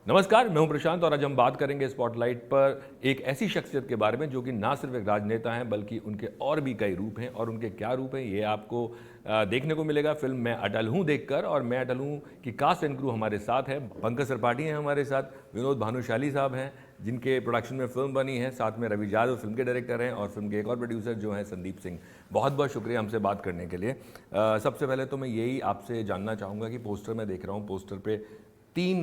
नमस्कार, मैं हूं प्रशांत और आज हम बात करेंगे स्पॉटलाइट पर एक ऐसी शख्सियत के बारे में जो कि ना सिर्फ एक राजनेता हैं बल्कि उनके और भी कई रूप हैं और उनके क्या रूप हैं ये आपको देखने को मिलेगा फिल्म मैं अटल हूं देखकर। और मैं अटल हूं की कास्ट एंड क्रू हमारे साथ है। पंकज त्रिपाठी हैं हमारे साथ, विनोद भानुशाली साहब हैं जिनके प्रोडक्शन में फिल्म बनी है, साथ में रवि यादव फिल्म के डायरेक्टर हैं और फिल्म के एक और प्रोड्यूसर जो हैं संदीप सिंह। बहुत बहुत शुक्रिया हमसे बात करने के लिए। सबसे पहले तो मैं यही आपसे जानना चाहूँगा कि पोस्टर में देख रहा हूँ, पोस्टर पे तीन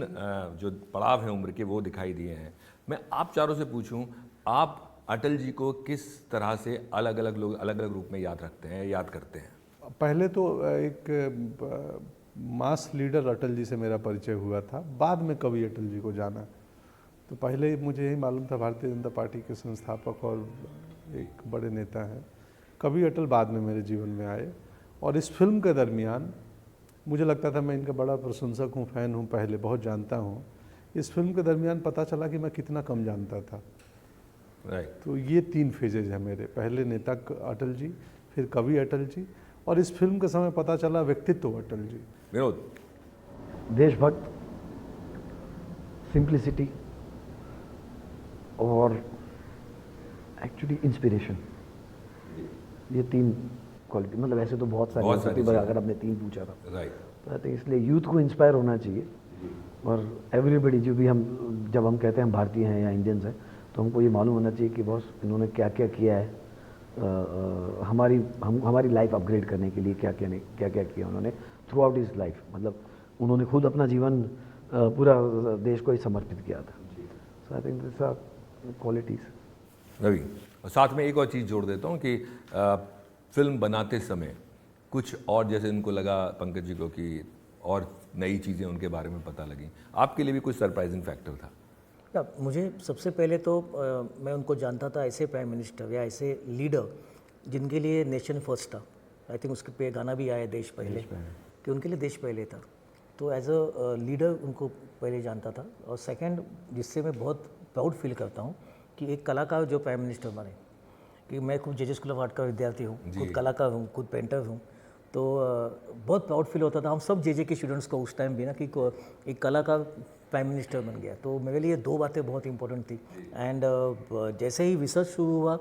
जो पड़ाव हैं उम्र के वो दिखाई दिए हैं। मैं आप चारों से पूछूं, आप अटल जी को किस तरह से अलग अलग लोग अलग अलग रूप में याद रखते हैं, याद करते हैं? पहले तो एक मास लीडर अटल जी से मेरा परिचय हुआ था, बाद में कवि अटल जी को जाना। तो पहले मुझे यही मालूम था भारतीय जनता पार्टी के संस्थापक और एक बड़े नेता हैं। कवि अटल बाद में मेरे जीवन में आए और इस फिल्म के दरमियान मुझे लगता था मैं इनका बड़ा प्रशंसक हूँ, फ़ैन हूँ, पहले बहुत जानता हूँ। इस फिल्म के दरमियान पता चला कि मैं कितना कम जानता था। तो ये तीन फेजेज हैं मेरे, पहले नेता अटल जी, फिर कवि अटल जी और इस फिल्म के समय पता चला व्यक्तित्व अटल जी। विनोद? देशभक्त, सिंप्लिसिटी और एक्चुअली इंस्पिरेशन, ये तीन क्वालिटी। मतलब ऐसे तो बहुत सारी पर अगर आपने तीन पूछा था तो आई थिंक इसलिए यूथ को इंस्पायर होना चाहिए और एवरीबडी जो भी हम जब हम कहते हैं हम भारतीय हैं या इंडियंस हैं तो हमको ये मालूम होना चाहिए कि बॉस इन्होंने क्या क्या किया है, हमारी लाइफ अपग्रेड करने के लिए क्या क्या किया उन्होंने थ्रू आउट हिज लाइफ। मतलब उन्होंने खुद अपना जीवन पूरा देश को ही समर्पित किया था। So I think this are qualities. Ravi, और साथ में एक और चीज़ जोड़ देता हूँ कि फिल्म बनाते समय कुछ और जैसे उनको लगा पंकज जी को कि और नई चीज़ें उनके बारे में पता लगी, आपके लिए भी कुछ सरप्राइजिंग फैक्टर था? मुझे सबसे पहले तो मैं उनको जानता था ऐसे प्राइम मिनिस्टर या ऐसे लीडर जिनके लिए नेशन फर्स्ट था। आई थिंक उसके पे गाना भी आया देश पहले कि उनके लिए देश पहले था। तो एज अ लीडर उनको पहले जानता था। और सेकंड जिससे मैं बहुत प्राउड फील करता हूँ कि एक कलाकार जो प्राइम मिनिस्टर बने, कि मैं खुद जे स्कूल ऑफ आर्ट का विद्यार्थी हूँ, खुद कलाकार हूँ, खुद पेंटर हूँ। तो बहुत प्राउड फील होता था हम सब जे के स्टूडेंट्स को उस टाइम भी ना कि एक कलाकार प्राइम मिनिस्टर बन गया। तो मेरे लिए दो बातें बहुत इंपॉर्टेंट थी। एंड जैसे ही रिसर्च शुरू हुआ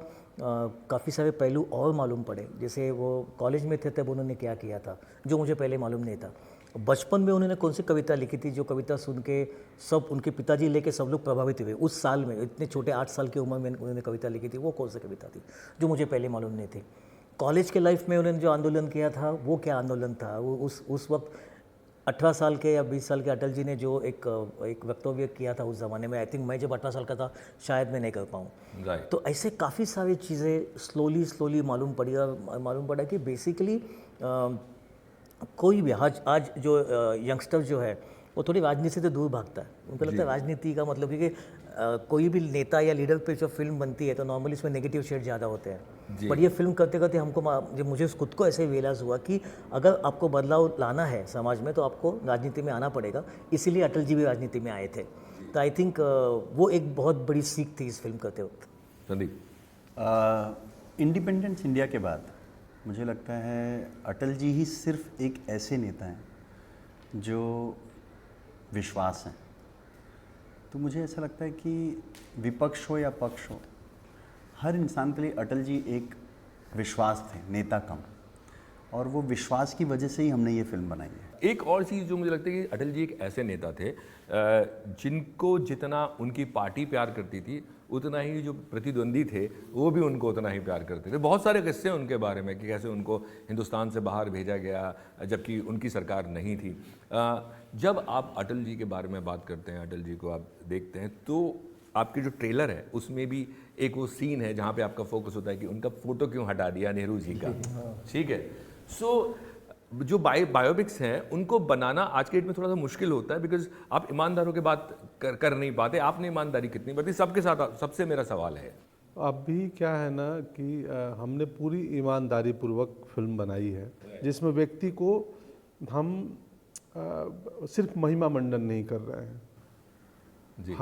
काफ़ी सारे पहलू और मालूम पड़े। जैसे वो कॉलेज में थे तब उन्होंने क्या किया था जो मुझे पहले मालूम नहीं था। बचपन में उन्होंने कौन सी कविता लिखी थी जो कविता सुन के सब उनके पिताजी लेके सब लोग प्रभावित हुए उस साल में, इतने छोटे 8 साल की उम्र में उन्होंने कविता लिखी थी। वो कौन सी कविता थी जो मुझे पहले मालूम नहीं थी। कॉलेज के लाइफ में उन्होंने जो आंदोलन किया था वो क्या आंदोलन था, वो उस वक्त 18 साल के या 20 साल के अटल जी ने जो एक वक्तव्य किया था उस ज़माने में। आई थिंक मैं जब 18 साल का था शायद मैं नहीं कर पाऊँ। तो ऐसे काफ़ी सारी चीज़ें स्लोली मालूम पड़ी और मालूम पड़ा कि बेसिकली कोई भी आज जो यंगस्टर जो है वो थोड़ी राजनीति से दूर भागता है। उनको लगता है राजनीति का मतलब कि कोई भी नेता या लीडर पे जो फिल्म बनती है तो नॉर्मली इसमें नेगेटिव शेड ज़्यादा होते हैं। बट ये फिल्म करते करते हमको जब मुझे खुद को ऐसे रियलाइज़ हुआ कि अगर आपको बदलाव लाना है समाज में तो आपको राजनीति में आना पड़ेगा। इसीलिए अटल जी भी राजनीति में आए थे। तो आई थिंक वो एक बहुत बड़ी सीख थी इस फिल्म करते वक्त। संदीप? इंडिपेंडेंस इंडिया के बाद मुझे लगता है अटल जी ही सिर्फ एक ऐसे नेता हैं जो विश्वास हैं। तो मुझे ऐसा लगता है कि विपक्ष हो या पक्ष हो, हर इंसान के लिए अटल जी एक विश्वास थे, नेता कम। और वो विश्वास की वजह से ही हमने ये फिल्म बनाई है। एक और चीज़ जो मुझे लगता है कि अटल जी एक ऐसे नेता थे जिनको जितना उनकी पार्टी प्यार करती थी उतना ही जो प्रतिद्वंदी थे वो भी उनको उतना ही प्यार करते थे। बहुत सारे किस्से उनके बारे में कि कैसे उनको हिंदुस्तान से बाहर भेजा गया जबकि उनकी सरकार नहीं थी। जब आप अटल जी के बारे में बात करते हैं, अटल जी को आप देखते हैं तो आपकी जो ट्रेलर है उसमें भी एक वो सीन है जहाँ पे आपका फोकस होता है कि उनका फोटो क्यों हटा दिया नेहरू जी का। ठीक है। सो जो बायोपिक्स हैं उनको बनाना आज के डेट में थोड़ा सा मुश्किल होता है बिकॉज आप ईमानदारों की बात कर नहीं पाते। आपने ईमानदारी कितनी बरती सबके साथ, सबसे मेरा सवाल है। अभी क्या है ना कि हमने पूरी ईमानदारी पूर्वक फिल्म बनाई है जिसमें व्यक्ति को हम सिर्फ महिमा मंडन नहीं कर रहे हैं जी।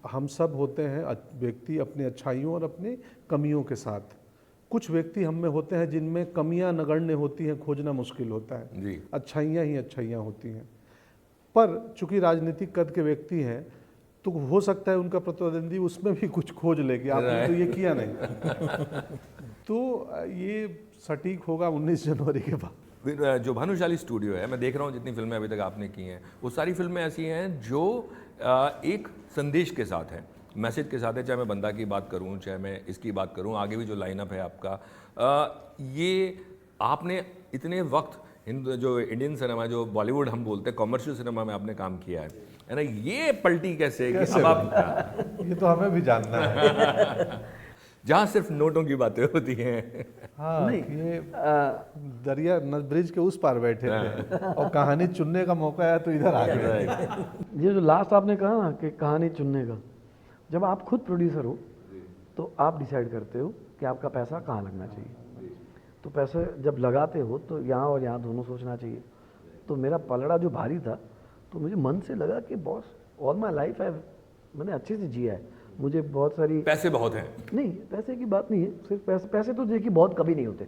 हम सब होते हैं व्यक्ति अपनी अच्छाइयों और अपनी कमियों के साथ। कुछ व्यक्ति हम में होते हैं जिनमें कमियां नगण्य होती हैं, खोजना मुश्किल होता है जी। अच्छाइयाँ ही अच्छाइयाँ होती हैं। पर चूंकि राजनीतिक कद के व्यक्ति हैं तो हो सकता है उनका प्रतिद्वंदी उसमें भी कुछ खोज ले कि आपने तो ये किया नहीं। तो ये सटीक होगा 19 जनवरी के बाद। फिर जो भानुशाली स्टूडियो है, मैं देख रहा हूँ जितनी फिल्में अभी तक आपने की हैं वो सारी फिल्में ऐसी हैं जो एक संदेश के साथ हैं, मैसेज के साथ है। चाहे मैं बंदा की बात करूँ, चाहे मैं इसकी बात करूँ, आगे भी जो लाइनअप है आपका, ये आपने इतने वक्त जो इंडियन सिनेमा, जो बॉलीवुड हम बोलते हैं, कॉमर्शियल सिनेमा में आपने काम किया है ना, ये पलटी कैसे कि अब आप ये तो हमें भी जानना है। जहाँ सिर्फ नोटों की बातें होती हैं। हाँ, ये दरिया ब्रिज के उस पार बैठे थे और कहानी चुनने का मौका आया तो इधर आ गए। ये जो लास्ट आपने कहा ना कि कहानी चुनने का, जब आप खुद प्रोड्यूसर हो तो आप डिसाइड करते हो कि आपका पैसा कहाँ लगना चाहिए। तो पैसे जब लगाते हो तो यहाँ और यहाँ दोनों सोचना चाहिए। तो मेरा पलड़ा जो भारी था, तो मुझे मन से लगा कि बॉस ऑल माई लाइफ है, मैंने अच्छे से जिया है, मुझे बहुत सारी पैसे बहुत हैं। नहीं, पैसे की बात नहीं है, सिर्फ पैसे तो देखिए बहुत कभी नहीं होते,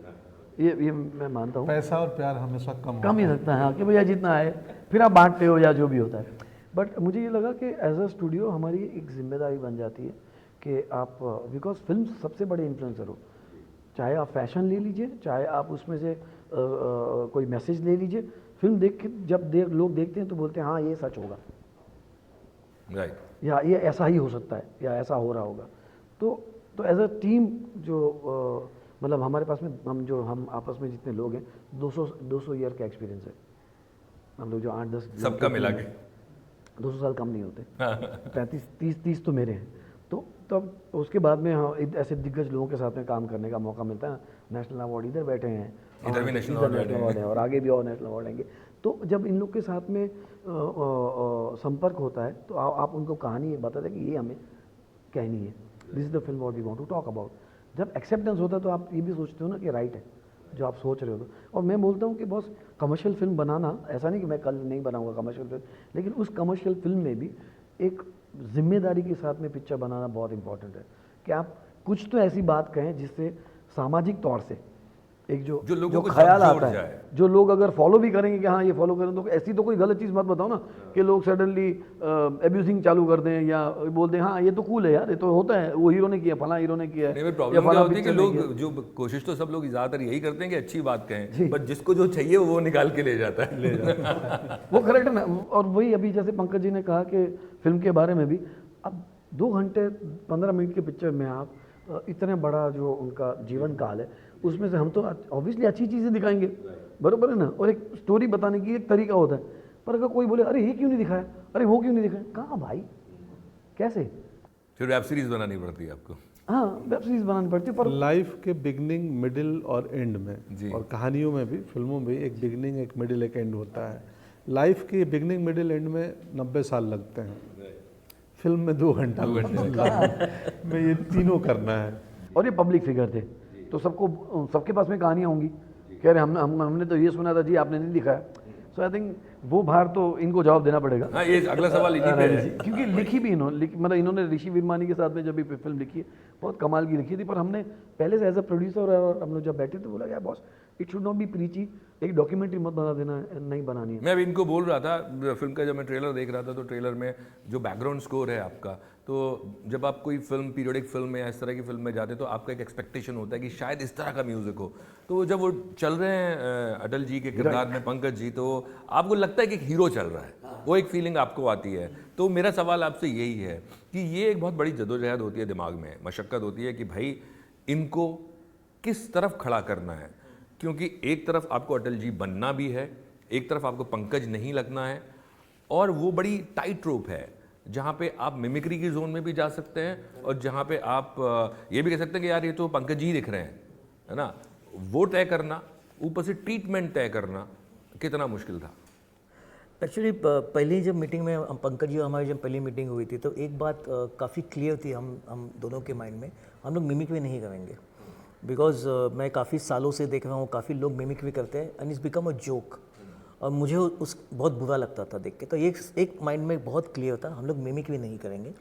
ये मैं मानता हूँ। पैसा और प्यार हमेशा कम ही लगता है, हाँ, कि भैया जितना आए फिर आप बांटते हो या जो भी होता है। बट मुझे ये लगा कि एज अ स्टूडियो हमारी एक जिम्मेदारी बन जाती है कि आप, बिकॉज फिल्म सबसे बड़े इन्फ्लुएंसर हो, चाहे आप फैशन ले लीजिए, चाहे आप उसमें से कोई मैसेज ले लीजिए, फिल्म देख के जब लोग देखते हैं तो बोलते हैं हाँ ये सच होगा, राइट, या ये ऐसा ही हो सकता है, या ऐसा हो रहा होगा। तो एज अ टीम जो मतलब हमारे पास में हम आपस में जितने लोग हैं, 200 ईयर का एक्सपीरियंस है हम लोग, जो 8-10 सबका मिला के 200 साल कम नहीं होते, 35-30 तो मेरे हैं। तो तब उसके बाद में हाँ ऐसे दिग्गज लोगों के साथ में काम करने का मौका मिलता है। नेशनल अवार्ड इधर बैठे हैं, इधर भी नेशनल अवार्ड है और आगे भी और नेशनल अवार्ड आएंगे। तो जब इन लोग के साथ में संपर्क होता है तो आप उनको कहानी बताते हैं कि ये हमें कहनी है, this is the film what we want to talk about. जब एक्सेप्टेंस होता है तो आप ये भी सोचते हो ना कि राइट है जो आप सोच रहे हो। और मैं बोलता हूँ कि बॉस कमर्शियल फिल्म बनाना, ऐसा नहीं कि मैं कल नहीं बनाऊंगा कमर्शियल फिल्म, लेकिन उस कमर्शियल फिल्म में भी एक जिम्मेदारी के साथ में पिक्चर बनाना बहुत इंपॉर्टेंट है कि आप कुछ तो ऐसी बात कहें जिससे सामाजिक तौर से एक जो ख्याल आता है, जो लोग अगर फॉलो भी करेंगे कि हाँ ये फॉलो करें, तो ऐसी तो कोई गलत चीज़ मत बताओ ना कि लोग सडनली एब्यूजिंग चालू कर दें या बोल दें हाँ ये तो कूल है यार, ये तो होता है, वो हीरो ने किया, फला हीरो ने किया है। प्रॉब्लम क्या होती है कि लोग जो कोशिश तो सब लोग ज़्यादातर यही करते हैं कि अच्छी बात कहें, बट जिसको जो चाहिए वो निकाल के ले जाता है। वो करेक्ट है ना। और वही अभी जैसे पंकज जी ने कहा कि फिल्म के बारे में भी, अब 2 घंटे 15 मिनट के पिक्चर में आप इतने बड़ा जो उनका जीवन काल है उसमें से हम तो ऑब्वियसली अच्छी चीज़ें दिखाएंगे, बरोबर है ना। और एक स्टोरी बताने की एक तरीका होता है, पर अगर कोई बोले अरे ये क्यों नहीं दिखाया, अरे वो क्यों नहीं दिखाया, कहाँ भाई कैसे, फिर वेब सीरीज बनानी पड़ती है आपको। हाँ वेब सीरीज बनानी पड़ती है। पर लाइफ के बिगनिंग, मिडिल और एंड में, और कहानियों में भी, फिल्मों में एक बिगनिंग, एक मिडिल, एक एंड होता है। लाइफ के बिगनिंग, मिडिल, एंड में 90 साल लगते हैं, फिल्म में 2 घंटा में ये तीनों करना है। और ये पब्लिक फिगर थे तो सबके पास में कहानियाँ होंगी, कह रहे हमने तो ये सुना था जी आपने नहीं दिखाया। सो आई थिंक वो भार तो इनको जवाब देना पड़ेगा। हाँ, ये अगला सवाल इन्हीं पे है। क्योंकि लिखी भी मतलब इन्होंने ऋषि वीरमानी के साथ में जब भी फिल्म लिखी है बहुत कमाल की लिखी थी, पर हमने पहले से एज अ प्रोड्यूसर और हम लोग जब बैठे थे बोला यार boss it should not be preachy, एक डॉक्यूमेंट्री मत बना देना, नहीं बनानी है। मैं अभी इनको बोल रहा था फिल्म का, जब मैं ट्रेलर देख रहा था तो ट्रेलर में जो बैकग्राउंड स्कोर है आपका, तो जब आप कोई फिल्म, पीरियोडिक फिल्म या इस तरह की फिल्म में जाते तो आपका एक एक्सपेक्टेशन होता है कि शायद इस तरह का म्यूजिक हो। तो जब वो चल रहे हैं अटल जी के किरदार में पंकज जी, तो आपको लगता है कि एक हीरो चल रहा है, वो एक फीलिंग आपको आती है। तो मेरा सवाल आपसे यही है कि ये एक बहुत बड़ी जदोजहद होती है, दिमाग में मशक्क़त होती है कि भाई इनको किस तरफ खड़ा करना है, क्योंकि एक तरफ आपको अटल जी बनना भी है, एक तरफ आपको पंकज नहीं लगना है, और वो बड़ी टाइट रोप है जहाँ पे आप मिमिक्री की जोन में भी जा सकते हैं और जहाँ पे आप ये भी कह सकते हैं कि यार ये तो पंकज जी दिख रहे हैं, है ना। वो तय करना, ऊपर से ट्रीटमेंट तय करना कितना मुश्किल था? एक्चुअली पहली जब मीटिंग में हम पंकज जी हमारी जब पहली मीटिंग हुई थी तो एक बात काफ़ी क्लियर थी हम दोनों के माइंड में, हम लोग मिमिक्री नहीं करेंगे। बिकॉज मैं काफ़ी सालों से देख रहा हूँ काफ़ी लोग मिमिक्री करते हैं and it's become a joke, और मुझे उस बहुत बुरा लगता था देख के। तो ये एक माइंड में बहुत क्लियर था, हम लोग मिमिक्री नहीं करेंगे,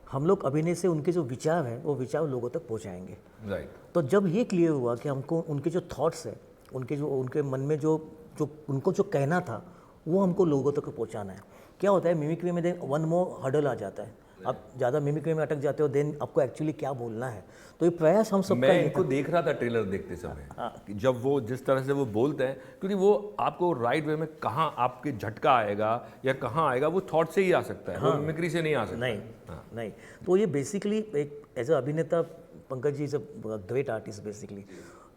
हम लोग अभिनय से उनके जो विचार हैं वो विचार लोगों तक पहुँचाएंगे। राइट। तो जब ये क्लियर हुआ कि हमको उनके जो थॉट्स हैं, उनके मन में जो उनको जो कहना था वो हमको लोगों तक पहुँचाना है। क्या होता है मिमिक्री में 1 मोर हर्डल आ जाता है, आप ज़्यादा मिमिक्री में अटक जाते हो, देन आपको एक्चुअली क्या बोलना है। तो ये प्रयास हम सबका मैं ये इनको देख रहा था ट्रेलर देखते समय कि जब वो जिस तरह से वो बोलते हैं, क्योंकि वो आपको राइट वे में कहाँ आपके झटका आएगा या कहाँ आएगा वो थॉट से ही आ सकता है, वो मिमिक्री से नहीं आ सकता। नहीं नहीं, तो ये बेसिकली एक एज अ अभिनेता Pankaj ji is a great artist basically,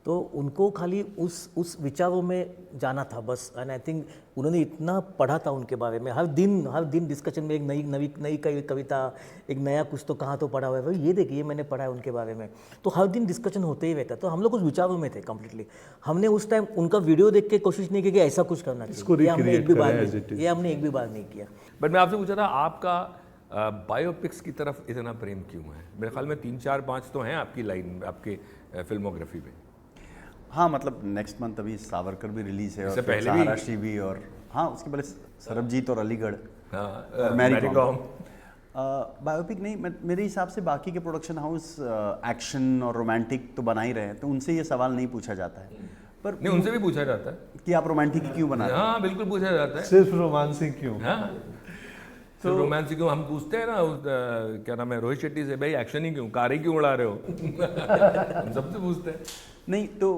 तो उनको खाली उस विचारों में जाना था बस। एंड आई थिंक उन्होंने इतना पढ़ा था उनके बारे में, हर दिन डिस्कशन में एक नई कविता, एक नया कुछ तो कहाँ तो पढ़ा हुआ है, भाई ये देखिए मैंने पढ़ा है उनके बारे में, तो हर दिन डिस्कशन होते ही रहता। तो हम लोग उस विचारों में थे कम्प्लीटली। हमने उस टाइम उनका वीडियो देख के कोशिश नहीं की कि ऐसा कुछ करना चाहिए, ये हमने एक भी बार नहीं किया। बट मैं आपसे पूछा था आपका बायोपिक्स की तरफ इतना प्रेम क्यों है? मेरे ख्याल में 3 4 5 तो हैं आपकी लाइन, आपके फिल्मोग्राफी में। हाँ, मतलब नेक्स्ट मंथ अभी सावरकर भी रिलीज है और पहले भी सहाराश्री भी, और हाँ उसके पहले सरबजीत और अलीगढ़, मैरी कॉम। बायोपिक नहीं, मेरे हिसाब से बाकी के प्रोडक्शन हाउस एक्शन और रोमांटिक तो बना ही रहे हैं, तो उनसे ये सवाल नहीं पूछा जाता है। पर नहीं, उनसे भी पूछा जाता है कि आप रोमांटिक क्यों बना रहे हैं? हाँ बिल्कुल पूछा जाता है। सिर्फ रोमांसिंग क्यों? हाँ तो रोमांस क्यों हम पूछते हैं ना, क्या नाम है, रोहित शेट्टी से, भाई एक्शन ही क्यों, कार ही क्यों उड़ा रहे हो? हम सबसे पूछते हैं। नहीं तो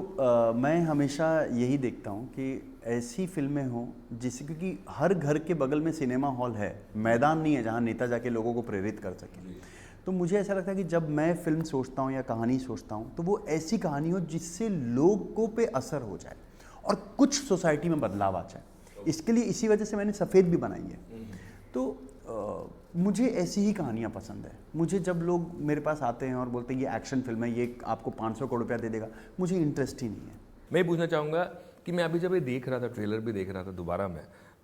मैं हमेशा यही देखता हूँ कि ऐसी फिल्में हों जिससे, क्योंकि हर घर के बगल में सिनेमा हॉल है, मैदान नहीं है जहाँ नेता जाके लोगों को प्रेरित कर सके। तो मुझे ऐसा लगता है कि जब मैं फिल्म सोचता हूँ या कहानी सोचता हूँ तो वो ऐसी कहानी हो जिससे लोगों पे असर हो जाए और कुछ सोसाइटी में बदलाव आ जाए। इसके लिए इसी वजह से मैंने सफ़ेद भी बनाई है। तो मुझे ऐसी ही कहानियाँ पसंद है। मुझे जब लोग मेरे पास आते हैं और बोलते हैं ये एक्शन फिल्म है, ये आपको 500 करोड़ रुपया दे देगा, मुझे इंटरेस्ट ही नहीं है। मैं पूछना चाहूँगा कि मैं अभी जब ये देख रहा था, ट्रेलर भी देख रहा था दोबारा में,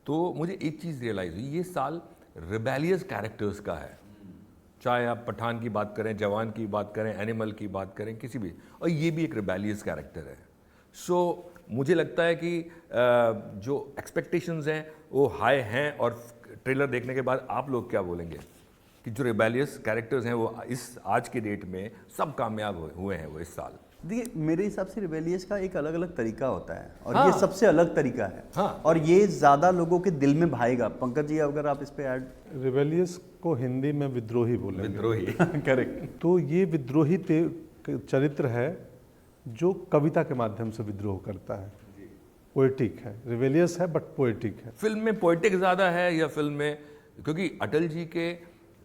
तो मुझे एक चीज़ रियलाइज़ हुई, ये साल रिबेलियस कैरेक्टर्स का है। चाहे आप पठान की बात करें, जवान की बात करें, एनिमल की बात करें, किसी भी, और ये भी एक रिबेलियस कैरेक्टर है। सो मुझे लगता है कि जो एक्सपेक्टेशंस हैं वो हाई हैं, और ट्रेलर देखने के बाद आप लोग क्या बोलेंगे कि जो रिबेलियस कैरेक्टर्स हैं वो इस आज के डेट में सब कामयाब हुए हैं वो इस साल? देखिए, मेरे हिसाब से रिबेलियस का एक अलग अलग तरीका होता है और हाँ। ये सबसे अलग तरीका है। हाँ। और ये ज़्यादा लोगों के दिल में भाएगा। पंकज जी, अगर आप इस पे ऐड। रिबेलियस को हिंदी में विद्रोही बोलेंगे। विद्रोही करेक्ट। तो ये विद्रोही चरित्र है जो कविता के माध्यम से विद्रोह करता है, पोएटिक है, रिबेलियस है बट पोएटिक है। फिल्म में पोएटिक ज़्यादा है या फिल्म में, क्योंकि अटल जी के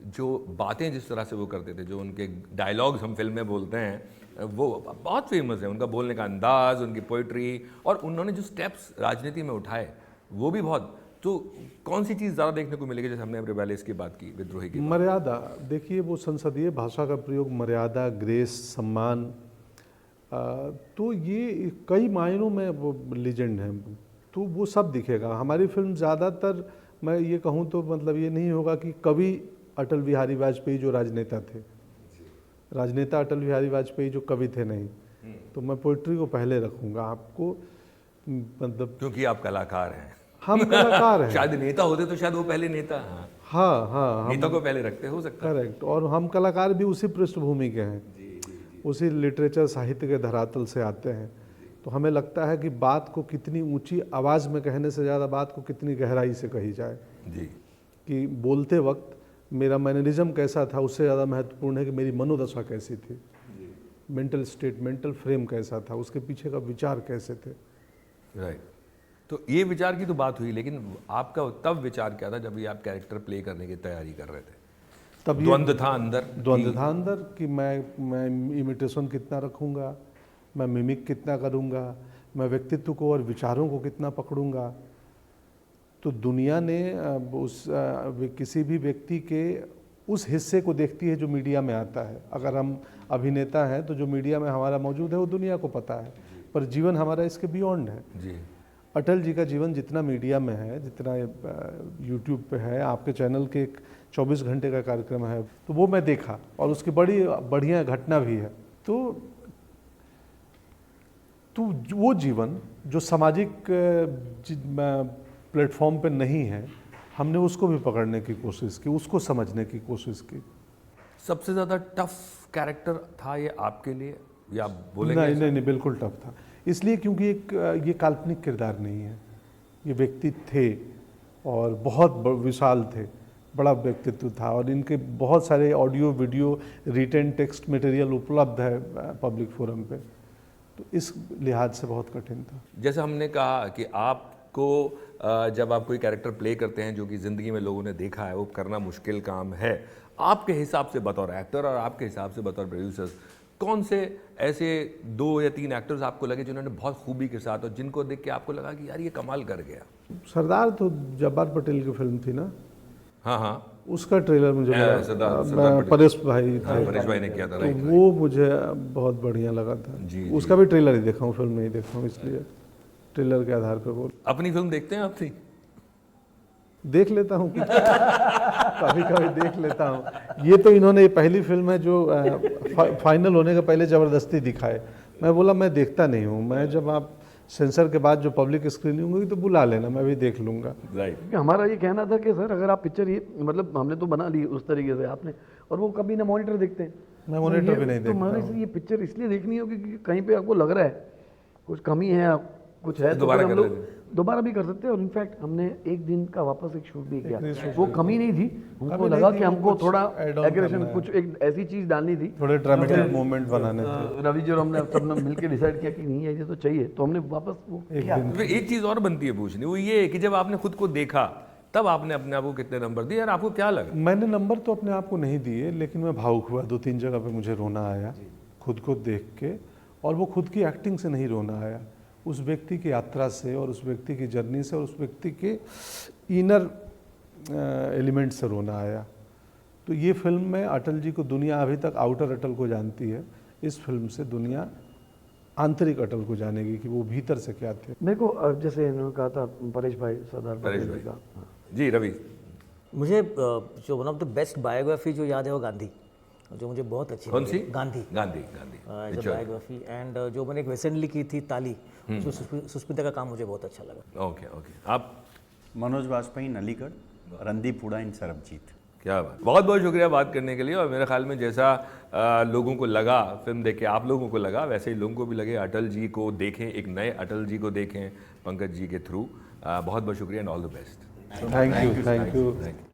जो बातें जिस तरह से वो करते थे, जो उनके डायलॉग्स हम फिल्म में बोलते हैं, वो बहुत फेमस है। उनका बोलने का अंदाज, उनकी पोइट्री, और उन्होंने जो स्टेप्स राजनीति में उठाए वो भी बहुत। तो कौन सी चीज़ ज़्यादा देखने को मिलेगी? जैसे हमने रिबेलियस की बात की, विद्रोही की मर्यादा। देखिए, वो संसदीय भाषा का प्रयोग, मर्यादा, ग्रेस, सम्मान, तो ये कई मायनों में वो लीजेंड है, तो वो सब दिखेगा हमारी फिल्म। ज़्यादातर मैं ये कहूँ तो मतलब ये नहीं होगा कि कवि अटल बिहारी वाजपेयी जो राजनेता थे, राजनेता अटल बिहारी वाजपेयी जो कवि थे, नहीं। तो मैं पोइट्री को पहले रखूँगा आपको, मतलब क्योंकि आप कलाकार हैं। हम कलाकार हैं। शायद नेता होते तो शायद वो पहले नेता। हाँ, नेता को पहले रखते, हो सकता है। करेक्ट। और हम कलाकार भी उसी पृष्ठभूमि के हैं, उसी लिटरेचर साहित्य के धरातल से आते हैं। तो हमें लगता है कि बात को कितनी ऊंची आवाज़ में कहने से ज़्यादा बात को कितनी गहराई से कही जाए जी। कि बोलते वक्त मेरा मैनरिज्म कैसा था उससे ज़्यादा महत्वपूर्ण है कि मेरी मनोदशा कैसी थी, मेंटल स्टेट, मेंटल फ्रेम कैसा था, उसके पीछे का विचार कैसे थे। राइट। तो ये विचार की तो बात हुई, लेकिन आपका तब विचार क्या था जब ये आप कैरेक्टर प्ले करने की तैयारी कर रहे थे? तब द्वंद्व था अंदर कि मैं इमिटेशन कितना रखूँगा, मैं मिमिक कितना करूँगा, मैं व्यक्तित्व को और विचारों को कितना पकड़ूँगा। तो दुनिया ने किसी भी व्यक्ति के उस हिस्से को देखती है जो मीडिया में आता है। अगर हम अभिनेता हैं तो जो मीडिया में हमारा मौजूद है वो दुनिया को पता है, पर जीवन हमारा इसके बियॉन्ड है। जी। अटल जी का जीवन जितना मीडिया में है, जितना यूट्यूब पे है, आपके चैनल के एक 24 घंटे का कार्यक्रम है, तो वो मैं देखा और उसकी बड़ी बढ़िया घटना भी है। तो वो जीवन जो सामाजिक प्लेटफॉर्म पे नहीं है, हमने उसको भी पकड़ने की कोशिश की, उसको समझने की कोशिश की। सबसे ज़्यादा टफ कैरेक्टर था ये आपके लिए, या आप बोलेंगे? नहीं, बिल्कुल टफ था। इसलिए क्योंकि ये काल्पनिक किरदार नहीं है, ये व्यक्ति थे और बहुत विशाल थे, बड़ा व्यक्तित्व था और इनके बहुत सारे audio video written text material उपलब्ध है पब्लिक फोरम पे, तो इस लिहाज से बहुत कठिन था। जैसे हमने कहा कि आपको जब आप कोई कैरेक्टर प्ले करते हैं जो कि ज़िंदगी में लोगों ने देखा है, वो करना मुश्किल काम है, आपके हिसाब से बतौर एक्टर और आपके हिसाब से बतौर प्रोड्यूसर्स कौन से ऐसे 2 या 3 एक्टर्स आपको लगे जिन्होंने बहुत खूबी के साथ और जिनको देख के आपको लगा कि यार ये कमाल कर गया? सरदार तो जब्बार पटेल की फिल्म थी ना, हाँ, उसका ट्रेलर मुझे सरदार परेश भाई थे, परेश भाई ने किया था, तो राइट। वो मुझे बहुत बढ़िया लगा था। जी, उसका भी ट्रेलर ही देखा हूँ, फिल्म नहीं देखा हूँ, इसलिए ट्रेलर के आधार पर बोल अपनी फिल्म देखते हैं अपनी? देख लेता हूँ कभी कभी देख लेता हूँ। ये तो इन्होंने पहली फिल्म है जो फाइनल होने के पहले ज़बरदस्ती दिखाए। मैं बोला मैं देखता नहीं हूँ, मैं जब आप सेंसर के बाद जो पब्लिक स्क्रीनिंग होगी तो बुला लेना, मैं भी देख लूँगा। राइट। हमारा ये कहना था कि सर अगर आप पिक्चर ये मतलब हमने तो बना ली उस तरीके से आपने, और वो कभी ना मॉनिटर देखते हैं, मैं मॉनिटर भी नहीं तो देखता हमारे से ये पिक्चर इसलिए देखनी होगी कि कहीं पे आपको लग रहा है कुछ कमी है, कुछ है, तो दोबारा फिर हम कर लोग दोबारा भी कर सकते हैं। और इनफैक्ट हमने एक दिन का वापस एक शूट भी किया, वो कमी नहीं थी, हमको नहीं लगा थी, कि हमको कुछ थोड़ा add-on एग्रेशन, करना है। कुछ एक ऐसी चीज डालनी थी। थोड़े ड्रामेटिक मोमेंट बनाने थे। रवि जी और हमने सबने मिलकर डिसाइड किया कि नहीं है ये तो चाहिए, तो हमने वापस वो किया। फिर एक चीज़ और बनती है पूछनी, वो ये है कि जब आपने खुद को देखा तब आपने अपने आप को कितने नंबर दिए और आपको क्या लगा? मैंने नंबर तो अपने आप को नहीं दिए, लेकिन मैं भावुक हुआ। 2-3 जगह पे मुझे रोना आया खुद को देख के, और वो खुद की एक्टिंग से नहीं रोना आया, उस व्यक्ति की यात्रा से और उस व्यक्ति की जर्नी से और उस व्यक्ति के इनर एलिमेंट से रोना आया। तो ये फिल्म में अटल जी को दुनिया अभी तक आउटर अटल को जानती है, इस फिल्म से दुनिया आंतरिक अटल को जानेगी कि वो भीतर से क्या थे। मेरे को जैसे इन्होंने कहा था परेश भाई, सरदार परेश पटेल भाई। जी का, हाँ। जी रवि। मुझे जो one of the best biography जो याद है वो गांधी, जो मुझे बहुत अच्छी कौन लगी। सी? Gandhi Gandhi. As a biography. And जो मैंने एक रिसेंटली की थी ताली, जो सुष्मिता का काम मुझे बहुत अच्छा लगा। ओके। आप? मनोज वाजपेयी, नलीगढ़, रणदीप हुडा इन सरबजीत। क्या बात, बहुत बहुत शुक्रिया बात करने के लिए। और मेरे ख्याल में जैसा लोगों को लगा फिल्म देख के, आप लोगों को लगा, वैसे ही लोगों को भी लगे। अटल जी को देखें, एक नए अटल जी को देखें पंकज जी के थ्रू। बहुत बहुत शुक्रिया and all the best. Thank you.